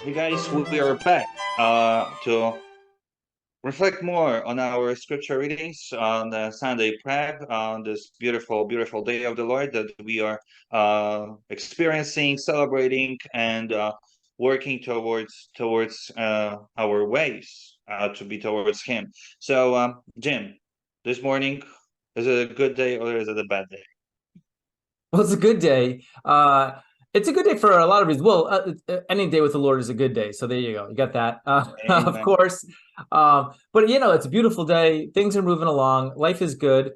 Hey guys, we are back to reflect more on our scripture readings on the Sunday prep on this beautiful, beautiful day of the Lord that we are experiencing, celebrating, and working towards our ways to be towards Him. So, Jim, this morning, is it a good day or is it a bad day? Well, it's a good day. It's a good day for a lot of reasons. Well, any day with the Lord is a good day. So there you go. You got that. Of Amen. course. But it's a beautiful day. Things are moving along. Life is good.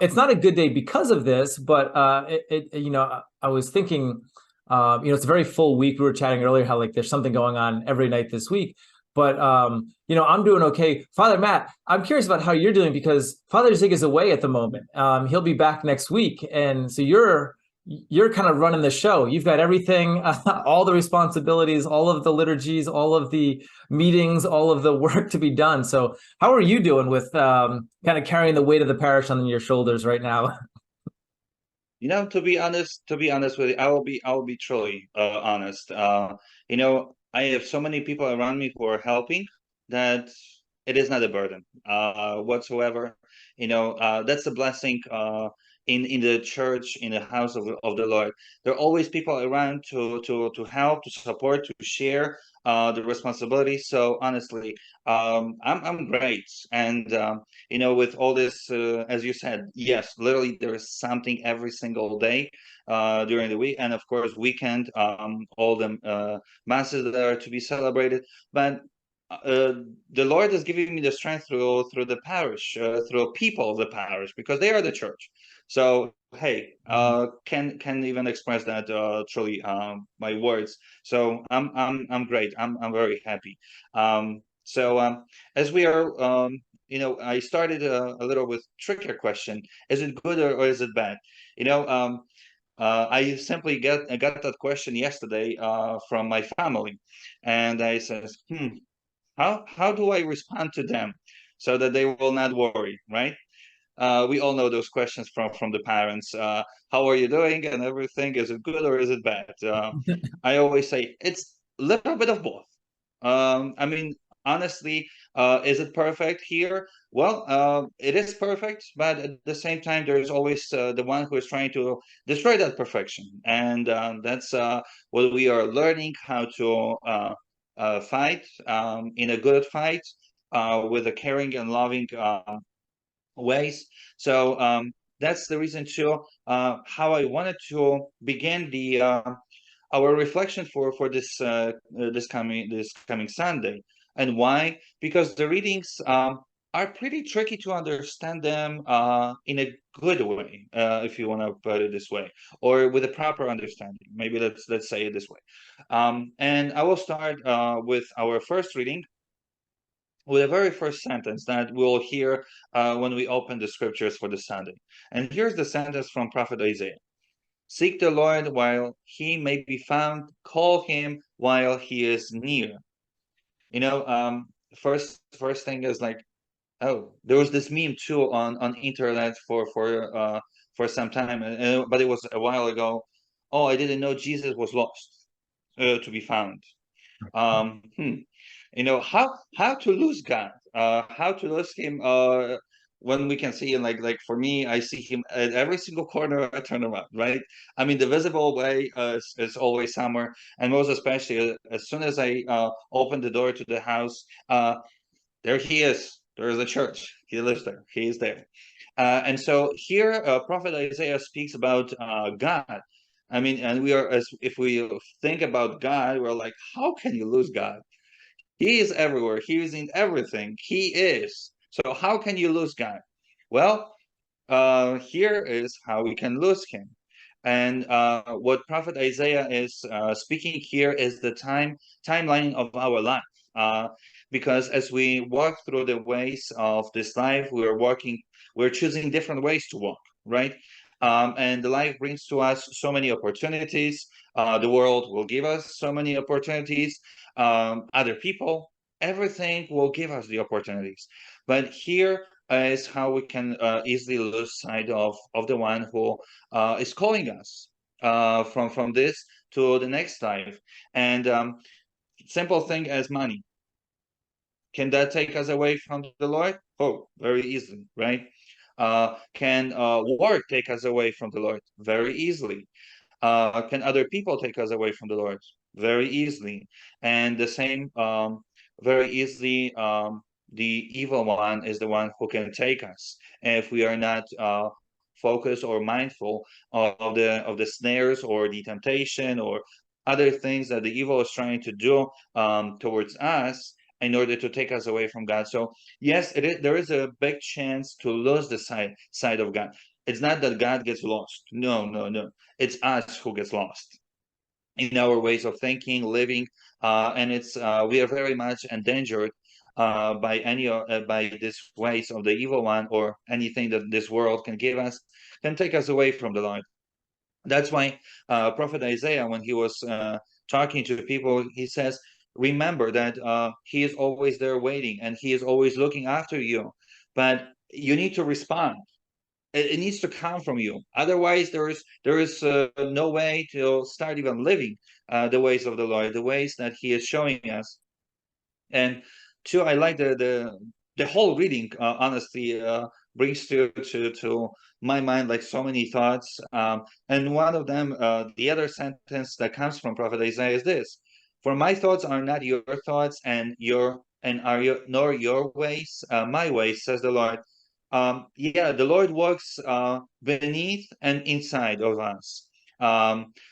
It's not a good day because of this, but I was thinking, it's a very full week. We were chatting earlier how like there's something going on every night this week. But I'm doing okay. Father Matt, I'm curious about how you're doing because Father Zig is away at the moment. He'll be back next week, and so you're kind of running the show. You've got everything, all the responsibilities, all of the liturgies, all of the meetings, all of the work to be done. So, how are you doing with kind of carrying the weight of the parish on your shoulders right now? To be honest with you, I will be truly honest. I have so many people around me who are helping that it is not a burden whatsoever. That's a blessing in the church, in the house of the Lord. There are always people around to help, to support, to share the responsibility. So honestly, I'm great, and with all this, as you said, yes, literally there is something every single day during the week, and of course weekend, all the masses that are to be celebrated. But uh, the Lord is giving me the strength through the parish, through people of the parish, because they are the church. So hey, can even express that truly my words. So I'm great. I'm very happy. As we are I started a little with trickier question. Is it good or is it bad? I simply got that question yesterday from my family, and I says, how do I respond to them so that they will not worry, right? We all know those questions from the parents. How are you doing and everything? Is it good or is it bad? I always say it's a little bit of both. I mean, honestly, is it perfect here? Well, it is perfect, but at the same time, there's always the one who is trying to destroy that perfection, and that's what we are learning how to fight in a good fight with a caring and loving ways. So that's the reason too how I wanted to begin the our reflection for this coming Sunday. And why? Because the readings are pretty tricky to understand them in a good way, if you want to put it this way, or with a proper understanding. Maybe let's say it this way. And I will start with our first reading, with the very first sentence that we'll hear when we open the scriptures for the Sunday. And here's the sentence from Prophet Isaiah: Seek the Lord while he may be found, call him while he is near. You know, first thing is like, oh, there was this meme too on internet for some time, but it was a while ago. Oh, I didn't know Jesus was lost to be found. Um, hmm. How to lose God, how to lose Him. When we can see him, like for me, I see him at every single corner I turn around. Right? I mean, the visible way is always somewhere, and most especially as soon as I open the door to the house, there he is. There is a church. He lives there. He is there. And so here, Prophet Isaiah speaks about God. I mean, and we are, as if we think about God, we're like, how can you lose God? He is everywhere. He is in everything. He is. So how can you lose God? Well, here is how we can lose him. And what Prophet Isaiah is speaking here is the timeline of our life. Because as we walk through the ways of this life, we're choosing different ways to walk, right? And the life brings to us so many opportunities. The world will give us so many opportunities. Other people, everything will give us the opportunities. But here is how we can easily lose sight of the one who is calling us from this to the next life. And simple thing as money. Can that take us away from the Lord? Oh, very easily, right? Can work take us away from the Lord? Very easily. Can other people take us away from the Lord? Very easily. And the same, very easily, the evil one is the one who can take us if we are not focused or mindful of the snares or the temptation or other things that the evil is trying to do towards us in order to take us away from God. So yes, there is a big chance to lose the side of God. It's not that God gets lost. No, no, no. It's us who gets lost in our ways of thinking, living, and it's we are very much endangered by these ways of the evil one, or anything that this world can give us can take us away from the Lord. That's why Prophet Isaiah, when he was talking to people, he says, remember that he is always there waiting and he is always looking after you, but you need to respond. It needs to come from you. Otherwise, there is no way to start even living the ways of the Lord, the ways that he is showing us. And two, I like the whole reading, honestly, brings to my mind like so many thoughts. And one of them, the other sentence that comes from Prophet Isaiah is this: "For my thoughts are not your thoughts, and are your nor your ways, my ways," says the Lord. Yeah, the Lord works beneath and inside of us,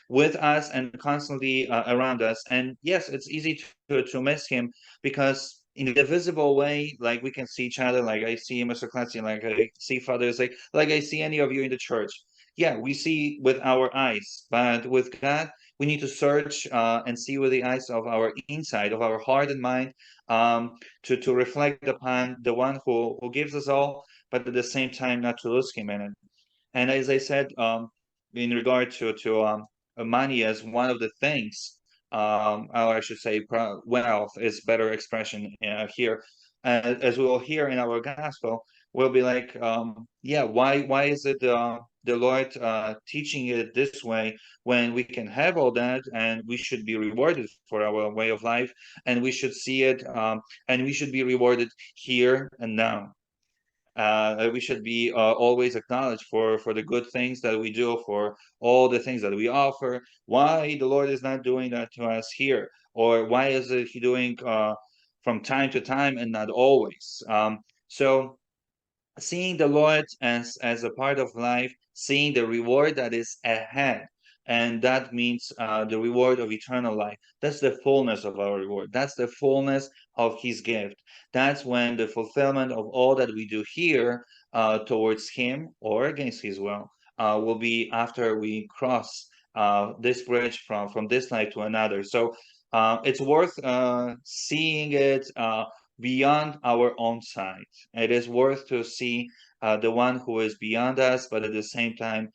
with us and constantly around us. And yes, it's easy to miss him, because in the visible way, like we can see each other, like I see Mr. Clancy, like I see fathers, like I see any of you in the church. Yeah, we see with our eyes, but with God, we need to search and see with the eyes of our inside, of our heart and mind, to reflect upon the one who gives us all, but at the same time not to lose him in it. And as I said, in regard to money as one of the things, or I should say, wealth is better expression here. As we will hear in our gospel, we'll be like, yeah, why is it the Lord teaching it this way when we can have all that and we should be rewarded for our way of life, and we should see it, and we should be rewarded here and now. We should be always acknowledged for the good things that we do, for all the things that we offer. Why the Lord is not doing that to us here, or why is it He doing from time to time and not always? So seeing the Lord as a part of life, seeing the reward that is ahead, and that means the reward of eternal life. That's the fullness of our reward. That's the fullness of His gift. That's when the fulfillment of all that we do here towards Him or against His will will be after we cross this bridge from this life to another. So it's worth seeing it beyond our own sight. It is worth to see the one who is beyond us, but at the same time,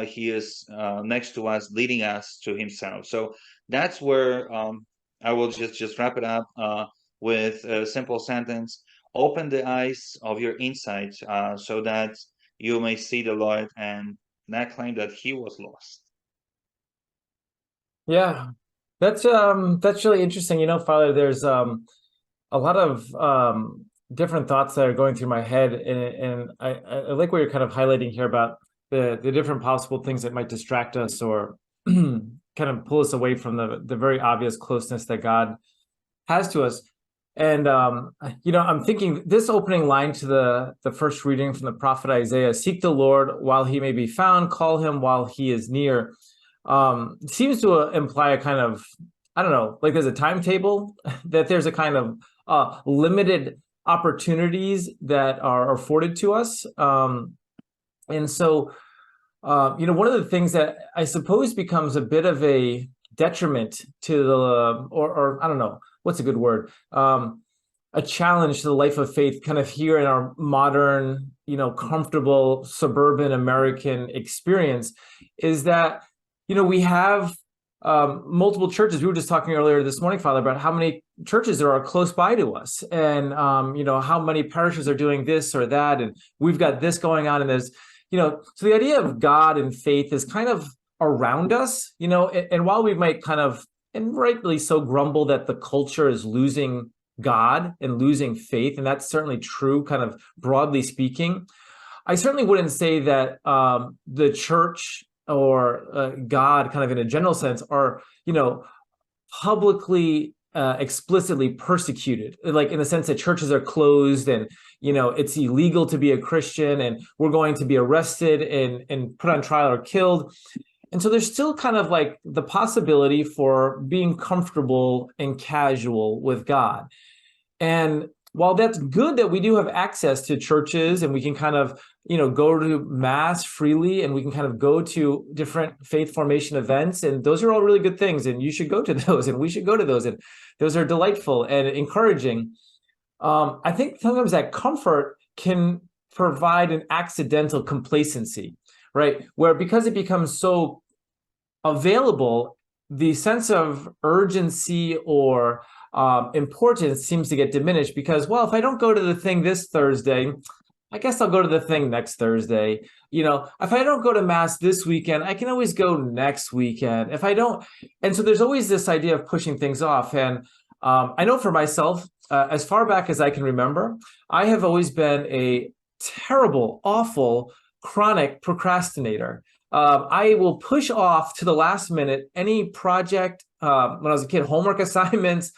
he is next to us, leading us to himself. So that's where I will just wrap it up with a simple sentence: open the eyes of your insight so that you may see the Lord and not claim that he was lost. Yeah, that's really interesting. Father, there's a lot of different thoughts that are going through my head, and I like what you're kind of highlighting here about the different possible things that might distract us or kind of pull us away from the very obvious closeness that God has to us. And I'm thinking this opening line to the first reading from the prophet Isaiah: "Seek the Lord while he may be found, call him while he is near," seems to imply a kind of, I don't know, like there's a timetable, that there's a kind of limited opportunities that are afforded to us. And so, one of the things that I suppose becomes a bit of a detriment to the, or I don't know, what's a good word? A challenge to the life of faith kind of here in our modern, comfortable suburban American experience is that, we have multiple churches. We were just talking earlier this morning, Father, about how many churches there are close by to us, and how many parishes are doing this or that, and we've got this going on, and there's, so the idea of God and faith is kind of around us, and while we might kind of and rightly so, grumble that the culture is losing God and losing faith, and that's certainly true, kind of broadly speaking. I certainly wouldn't say that the church or God, kind of in a general sense, are, publicly explicitly persecuted, like in the sense that churches are closed and it's illegal to be a Christian and we're going to be arrested and put on trial or killed. And so there's still kind of like the possibility for being comfortable and casual with God. And while that's good that we do have access to churches and we can kind of, go to mass freely and we can kind of go to different faith formation events, and those are all really good things, and you should go to those and we should go to those, and those are delightful and encouraging. I think sometimes that comfort can provide an accidental complacency, right? Where because it becomes so available, the sense of urgency or importance seems to get diminished because, well, if I don't go to the thing this Thursday, I guess I'll go to the thing next Thursday. If I don't go to mass this weekend, I can always go next weekend. If I don't, and so there's always this idea of pushing things off. And I know for myself, as far back as I can remember, I have always been a terrible, awful, chronic procrastinator. I will push off to the last minute any project. When I was a kid, homework assignments,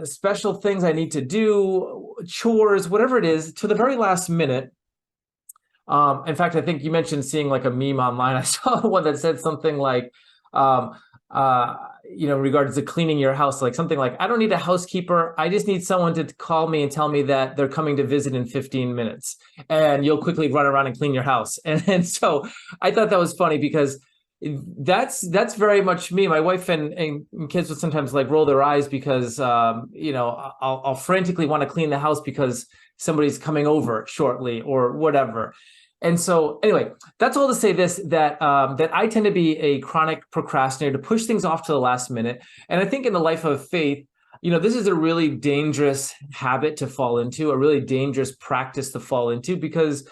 special things I need to do, chores, whatever it is, to the very last minute. In fact, I think you mentioned seeing like a meme online. I saw one that said something like, regards to cleaning your house, like something like, I don't need a housekeeper. I just need someone to call me and tell me that they're coming to visit in 15 minutes and you'll quickly run around and clean your house. And so I thought that was funny because that's very much me. My wife and kids would sometimes like roll their eyes because, I'll frantically want to clean the house because somebody's coming over shortly or whatever. And so anyway, that's all to say this, that I tend to be a chronic procrastinator, to push things off to the last minute. And I think in the life of faith, this is a really dangerous habit to fall into, a really dangerous practice to fall into, because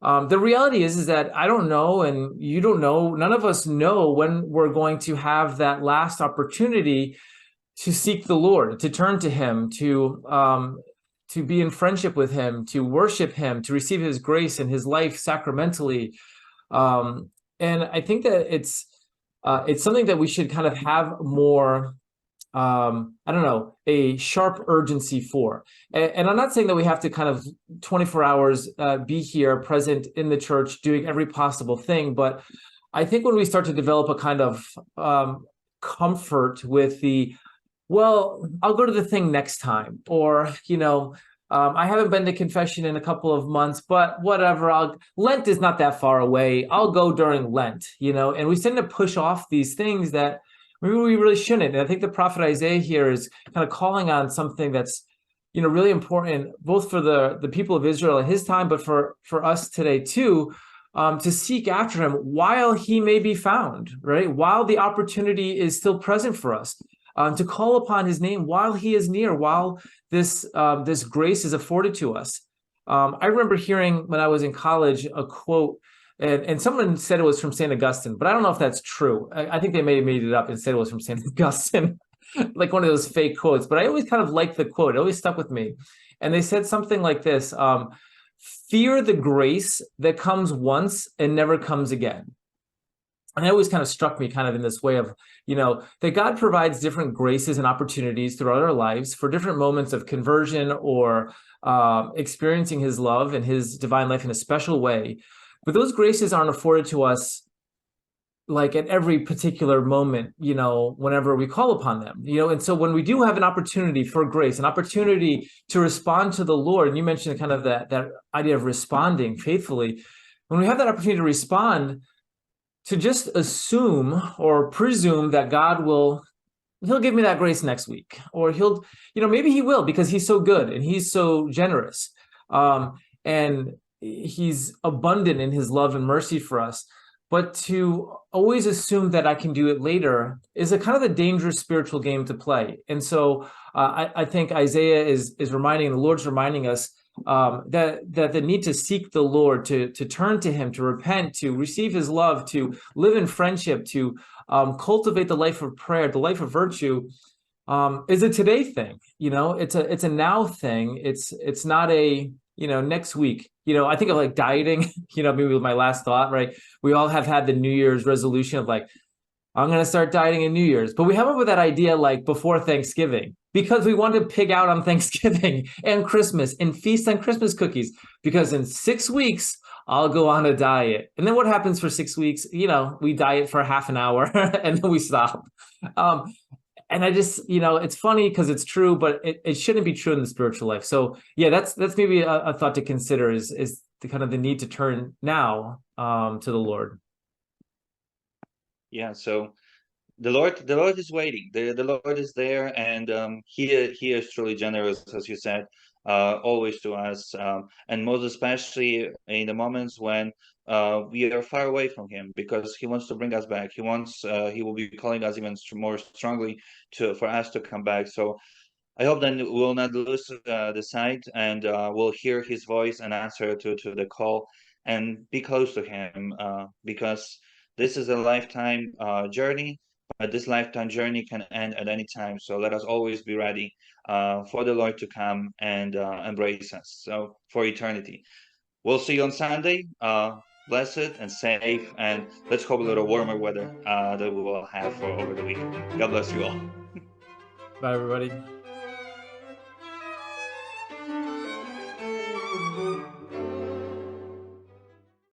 the reality is that I don't know, and you don't know, none of us know when we're going to have that last opportunity to seek the Lord, to turn to him, to be in friendship with him, to worship him, to receive his grace and his life sacramentally. And I think that it's something that we should kind of have more, a sharp urgency for. And I'm not saying that we have to kind of 24 hours be here present in the church doing every possible thing, but I think when we start to develop a kind of comfort with well, I'll go to the thing next time, or, I haven't been to confession in a couple of months, but whatever, Lent is not that far away. I'll go during Lent, and we tend to push off these things that maybe we really shouldn't. And I think the prophet Isaiah here is kind of calling on something that's, really important, both for the people of Israel at his time, but for us today too, to seek after him while he may be found, right? While the opportunity is still present for us, to call upon his name while he is near, while this grace is afforded to us. I remember hearing when I was in college a quote, and someone said it was from St. Augustine, but I don't know if that's true. I think they may have made it up and said it was from St. Augustine, like one of those fake quotes. But I always kind of liked the quote. It always stuck with me. And they said something like this: fear the grace that comes once and never comes again. And it always kind of struck me kind of in this way of, that God provides different graces and opportunities throughout our lives for different moments of conversion or experiencing his love and his divine life in a special way. But those graces aren't afforded to us like at every particular moment, whenever we call upon them, and so when we do have an opportunity for grace, an opportunity to respond to the Lord, and you mentioned kind of that idea of responding faithfully, when we have that opportunity to respond, to just assume or presume that God he'll give me that grace next week, or he'll, maybe he will, because he's so good and he's so generous. And he's abundant in his love and mercy for us. But to always assume that I can do it later is a kind of a dangerous spiritual game to play. And so I think Isaiah is reminding, the Lord's reminding us that the need to seek the Lord, to turn to Him, to repent, to receive His love, to live in friendship, to cultivate the life of prayer, the life of virtue, is a today thing. It's a now thing. It's not a next week. I think of like dieting. Maybe with my last thought, right? We all have had the New Year's resolution of like, I'm going to start dieting in New Year's. But we have up with that idea like before Thanksgiving because we want to pig out on Thanksgiving and Christmas and feast on Christmas cookies because in 6 weeks, I'll go on a diet. And then what happens for 6 weeks? We diet for half an hour and then we stop. And I just, it's funny because it's true, but it shouldn't be true in the spiritual life. So yeah, that's maybe a thought to consider is the kind of the need to turn now to the Lord. Yeah, so the Lord is waiting. The Lord is there, and he is truly generous, as you said, always to us, and most especially in the moments when we are far away from Him, because He wants to bring us back. He will be calling us even more strongly for us to come back. So I hope then we'll not lose the sight, and we'll hear His voice and answer to the call, and be close to Him, because this is a lifetime journey, but this lifetime journey can end at any time. So let us always be ready for the Lord to come and embrace us. So for eternity. We'll see you on Sunday. Blessed and safe, and let's hope a little warmer weather that we will have for over the weekend. God bless you all. Bye, everybody.